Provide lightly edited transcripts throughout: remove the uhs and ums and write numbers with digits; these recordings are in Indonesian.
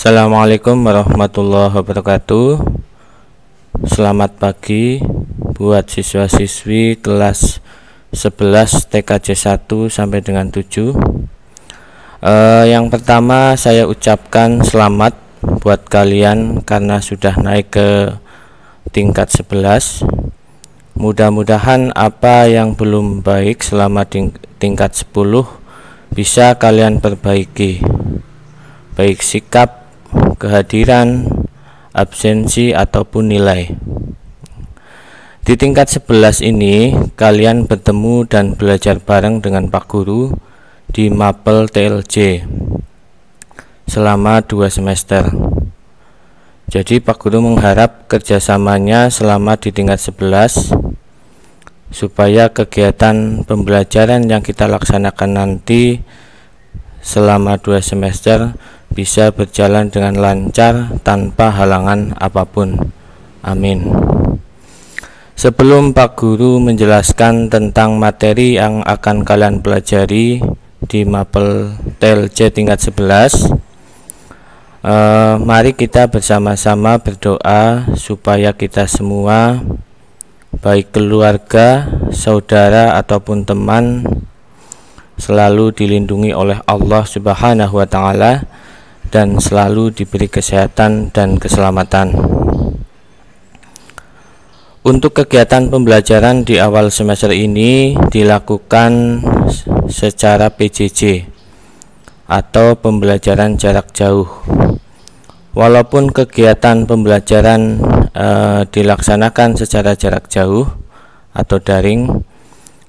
Assalamualaikum warahmatullahi wabarakatuh. Selamat pagi buat siswa-siswi kelas 11 TKJ 1 sampai dengan 7. Yang pertama saya ucapkan selamat buat kalian karena sudah naik ke tingkat 11. Mudah-mudahan apa yang belum baik selama tingkat 10 bisa kalian perbaiki, baik sikap, kehadiran, absensi ataupun nilai. Di tingkat 11 ini kalian bertemu dan belajar bareng dengan Pak Guru di Mapel TLJ selama 2 semester. Jadi Pak Guru mengharap kerjasamanya selama di tingkat 11 supaya kegiatan pembelajaran yang kita laksanakan nanti selama 2 semester bisa berjalan dengan lancar tanpa halangan apapun. Amin. Sebelum Pak Guru menjelaskan tentang materi yang akan kalian pelajari di Mapel TLJ tingkat 11, mari kita bersama-sama berdoa supaya kita semua, baik keluarga, saudara ataupun teman, selalu dilindungi oleh Allah Subhanahu wa Ta'ala dan selalu diberi kesehatan dan keselamatan. Untuk kegiatan pembelajaran di awal semester ini dilakukan secara PJJ atau pembelajaran jarak jauh. Walaupun kegiatan pembelajaran dilaksanakan secara jarak jauh atau daring,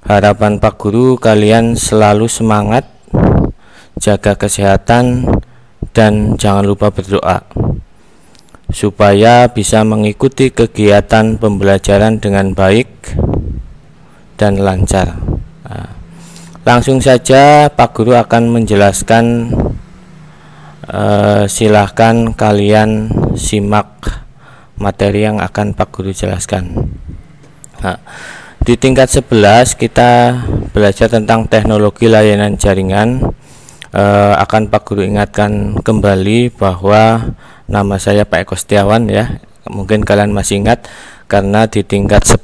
harapan Pak Guru kalian selalu semangat, jaga kesehatan, dan jangan lupa berdoa supaya bisa mengikuti kegiatan pembelajaran dengan baik dan lancar. Langsung saja Pak Guru akan menjelaskan. Silahkan kalian simak materi yang akan Pak Guru jelaskan. Di tingkat 11 kita belajar tentang teknologi layanan jaringan. Akan Pak Guru ingatkan kembali bahwa nama saya Pak Eko Setiawan ya. Mungkin kalian masih ingat karena di tingkat 10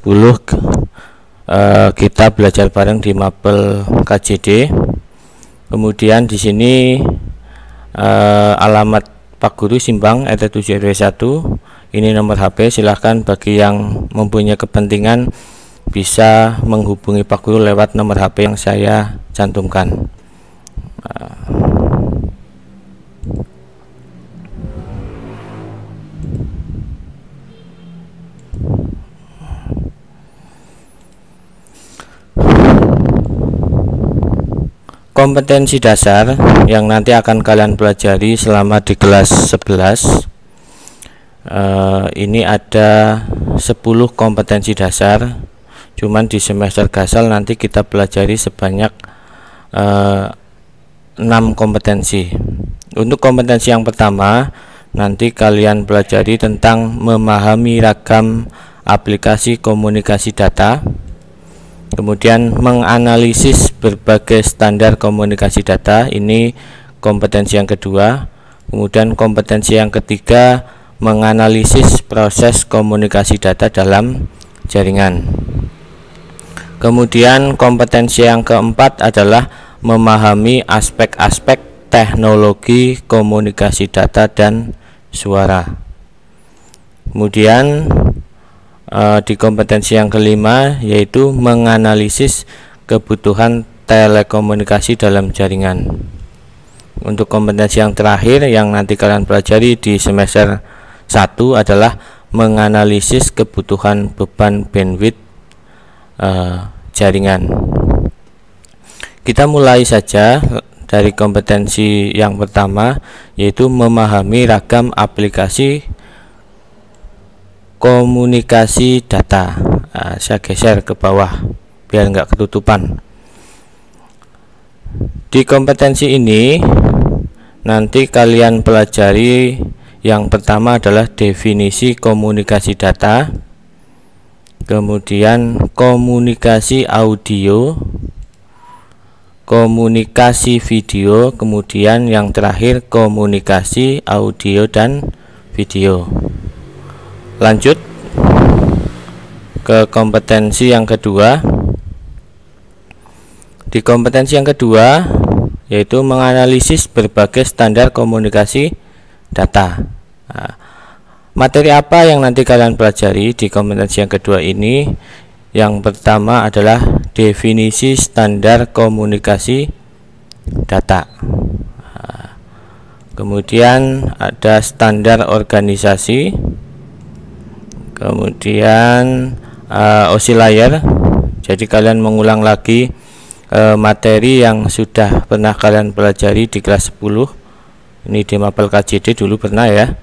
kita belajar bareng di Mapel KJD. Kemudian di sini alamat Pak Guru Simbang RT 7 RW 1. Ini nomor HP, silahkan bagi yang mempunyai kepentingan bisa menghubungi Pak Guru lewat nomor HP yang saya cantumkan. Kompetensi dasar yang nanti akan kalian pelajari selama di kelas 11, ini ada 10 kompetensi dasar. Cuman di semester gasal nanti kita pelajari sebanyak 6 kompetensi. Untuk kompetensi yang pertama, nanti kalian pelajari tentang memahami ragam aplikasi komunikasi data. Kemudian menganalisis berbagai standar komunikasi data, ini kompetensi yang kedua. Kemudian kompetensi yang ketiga, menganalisis proses komunikasi data dalam jaringan. Kemudian kompetensi yang keempat adalah memahami aspek-aspek teknologi komunikasi data dan suara. Kemudian di kompetensi yang kelima yaitu menganalisis kebutuhan telekomunikasi dalam jaringan. Untuk kompetensi yang terakhir yang nanti kalian pelajari di semester 1 adalah menganalisis kebutuhan beban bandwidth jaringan. Kita mulai saja dari kompetensi yang pertama yaitu memahami ragam aplikasi komunikasi data. Saya geser ke bawah biar nggak ketutupan. Di kompetensi ini nanti kalian pelajari yang pertama adalah definisi komunikasi data, kemudian komunikasi audio, komunikasi video, kemudian yang terakhir komunikasi audio dan video. Lanjut ke kompetensi yang kedua. Di kompetensi yang kedua yaitu menganalisis berbagai standar komunikasi data. Nah, materi apa yang nanti kalian pelajari di kompetensi yang kedua ini? Yang pertama adalah definisi standar komunikasi data. Nah, kemudian ada standar organisasi, kemudian OSI layer. Jadi kalian mengulang lagi materi yang sudah pernah kalian pelajari di kelas 10. Ini di mapel KJD dulu pernah ya.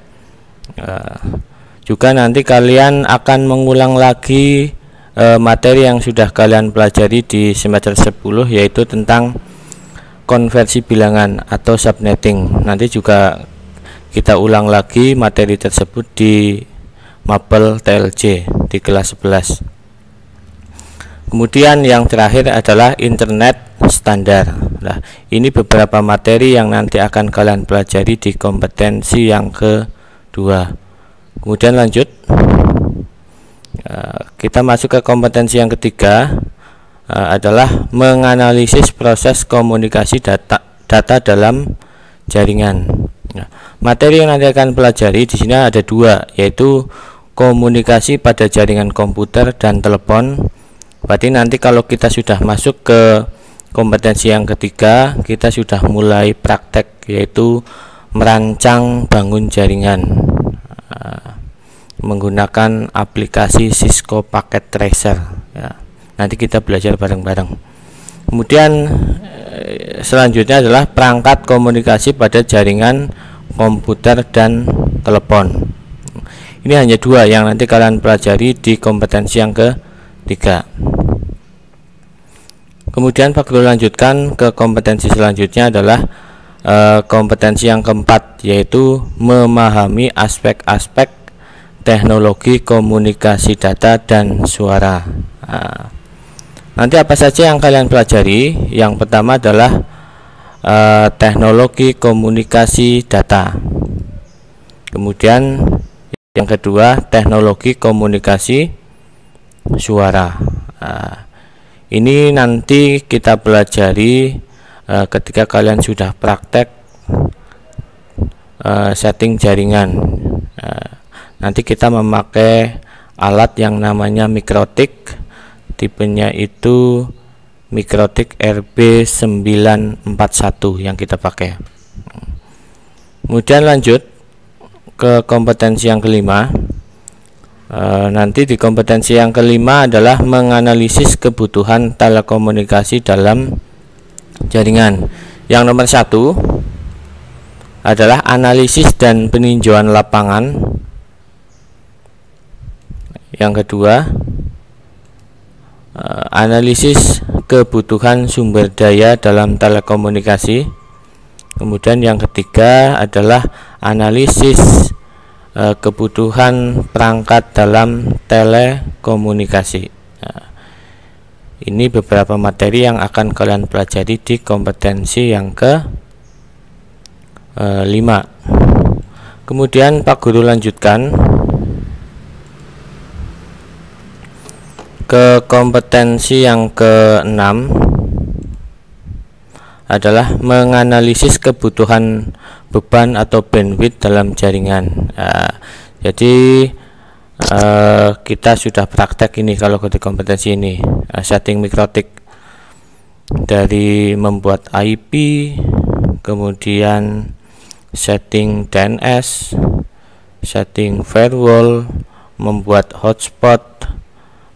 Juga nanti kalian akan mengulang lagi materi yang sudah kalian pelajari di semester 10, yaitu tentang konversi bilangan atau subnetting. Nanti juga kita ulang lagi materi tersebut di mapel TLJ di kelas 11. Kemudian yang terakhir adalah internet standar. Nah, ini beberapa materi yang nanti akan kalian pelajari di kompetensi yang kedua. Kemudian lanjut, kita masuk ke kompetensi yang ketiga, adalah menganalisis proses komunikasi data dalam jaringan. Nah, materi yang nanti akan pelajari di sini ada dua, yaitu komunikasi pada jaringan komputer dan telepon. Berarti nanti kalau kita sudah masuk ke kompetensi yang ketiga, kita sudah mulai praktek, yaitu merancang bangun jaringan menggunakan aplikasi Cisco Packet Tracer ya. Nanti kita belajar bareng-bareng. Kemudian selanjutnya adalah perangkat komunikasi pada jaringan komputer dan telepon. Ini hanya dua yang nanti kalian pelajari di kompetensi yang ketiga. Kemudian Pak Guru lanjutkan ke kompetensi selanjutnya adalah kompetensi yang keempat, yaitu memahami aspek-aspek teknologi komunikasi data dan suara. Nanti apa saja yang kalian pelajari? Yang pertama adalah teknologi komunikasi data. Kemudian yang kedua teknologi komunikasi suara. Ini nanti kita pelajari ketika kalian sudah praktek setting jaringan. Nanti kita memakai alat yang namanya Mikrotik, tipenya itu Mikrotik RB941 yang kita pakai. Kemudian lanjut ke kompetensi yang kelima. Nanti di kompetensi yang kelima adalah menganalisis kebutuhan telekomunikasi dalam jaringan. Yang nomor 1 adalah analisis dan peninjauan lapangan. Yang kedua, analisis kebutuhan sumber daya dalam telekomunikasi. Kemudian yang ketiga adalah analisis kebutuhan perangkat dalam telekomunikasi. Ini beberapa materi yang akan kalian pelajari di kompetensi yang ke-5. Kemudian Pak Guru lanjutkan ke kompetensi yang ke-6 adalah menganalisis kebutuhan beban atau bandwidth dalam jaringan. Jadi kita sudah praktek ini kalau di kompetensi ini, setting Mikrotik, dari membuat IP, kemudian setting DNS, setting firewall, membuat hotspot,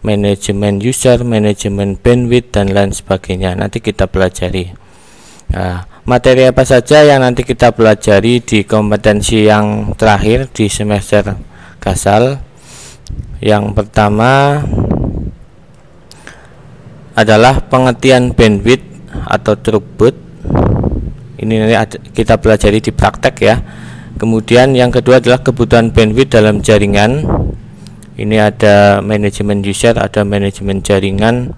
manajemen user, manajemen bandwidth, dan lain sebagainya. Nanti kita pelajari. Materi apa saja yang nanti kita pelajari di kompetensi yang terakhir di semester Gasal? Yang pertama adalah pengertian bandwidth atau throughput. Ini nanti kita pelajari di praktek ya. Kemudian yang kedua adalah kebutuhan bandwidth dalam jaringan. Ini ada manajemen user, ada manajemen jaringan.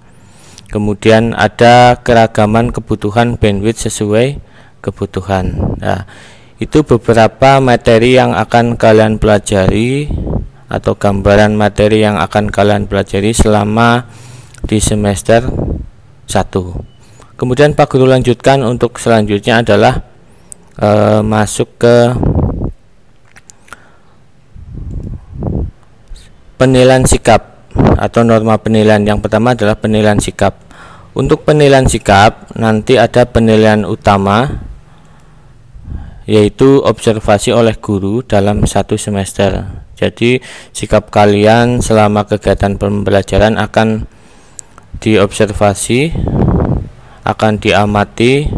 Kemudian ada keragaman kebutuhan bandwidth sesuai kebutuhan. Nah, itu beberapa materi yang akan kalian pelajari atau gambaran materi yang akan kalian pelajari selama di semester 1. Kemudian Pak Guru lanjutkan untuk selanjutnya adalah masuk ke penilaian sikap atau norma penilaian. Yang pertama adalah penilaian sikap. Untuk penilaian sikap nanti ada penilaian utama, yaitu observasi oleh guru dalam 1 semester. Jadi sikap kalian selama kegiatan pembelajaran akan diobservasi, akan diamati,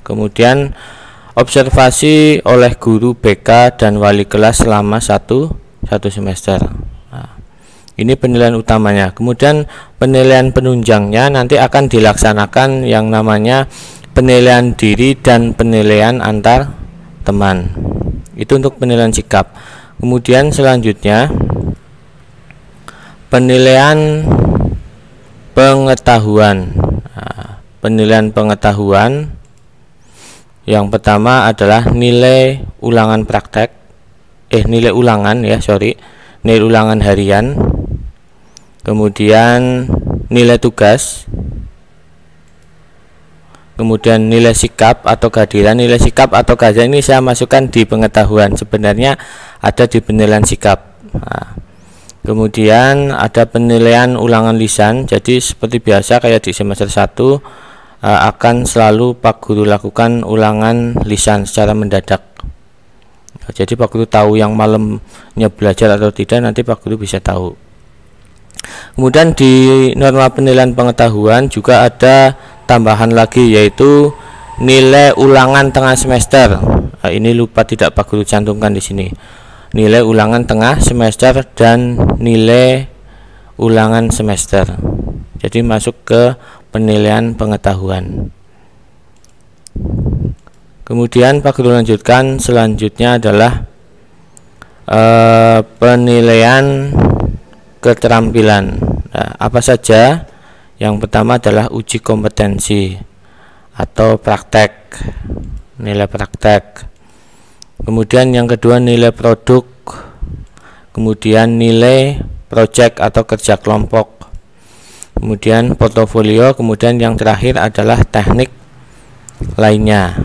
kemudian observasi oleh guru BK dan wali kelas selama satu semester. Ini penilaian utamanya. Kemudian penilaian penunjangnya nanti akan dilaksanakan yang namanya penilaian diri dan penilaian antar teman. Itu untuk penilaian sikap. Kemudian selanjutnya penilaian pengetahuan. Penilaian pengetahuan yang pertama adalah nilai ulangan praktek. Nilai ulangan nilai ulangan harian. Kemudian nilai tugas, kemudian nilai sikap atau kehadiran. Nilai sikap atau kehadiran ini saya masukkan di pengetahuan, sebenarnya ada di penilaian sikap. Kemudian ada penilaian ulangan lisan. Jadi seperti biasa kayak di semester 1 akan selalu Pak Guru lakukan ulangan lisan secara mendadak. Jadi Pak Guru tahu yang malamnya belajar atau tidak, nanti Pak Guru bisa tahu. Kemudian di norma penilaian pengetahuan juga ada tambahan lagi, yaitu nilai ulangan tengah semester. Ini lupa tidak Pak Guru cantumkan di sini. Nilai ulangan tengah semester dan nilai ulangan semester. Jadi masuk ke penilaian pengetahuan. Kemudian Pak Guru lanjutkan, selanjutnya adalah penilaian keterampilan. Nah, apa saja? Yang pertama adalah uji kompetensi atau praktek, nilai praktek. Kemudian yang kedua nilai produk. Kemudian nilai proyek atau kerja kelompok. Kemudian portofolio. Kemudian yang terakhir adalah teknik lainnya.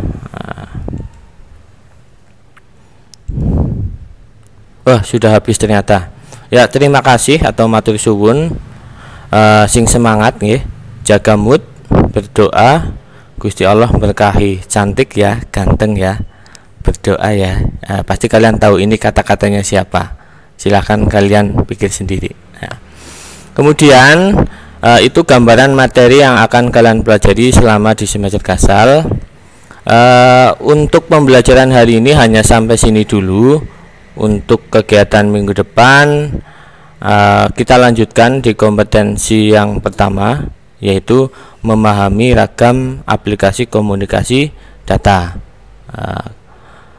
Wah, sudah habis ternyata. Ya, terima kasih atau matur suwun. Sing semangat nggih, jaga mood, berdoa, Gusti Allah berkahi. Cantik ya, ganteng ya, berdoa ya. Pasti kalian tahu ini kata-katanya siapa. Silahkan kalian pikir sendiri. Kemudian itu gambaran materi yang akan kalian pelajari selama di semester Kasal. Untuk pembelajaran hari ini hanya sampai sini dulu. Untuk kegiatan minggu depan kita lanjutkan di kompetensi yang pertama, yaitu memahami ragam aplikasi komunikasi data.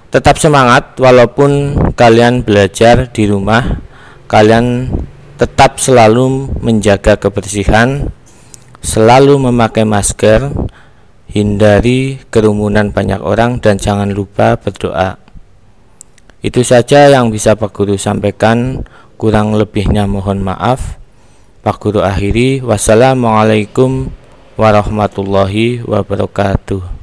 Tetap semangat walaupun kalian belajar di rumah. Kalian tetap selalu menjaga kebersihan, selalu memakai masker, hindari kerumunan banyak orang, dan jangan lupa berdoa. Itu saja yang bisa Pak Guru sampaikan, kurang lebihnya mohon maaf. Pak Guru akhiri, wassalamualaikum warahmatullahi wabarakatuh.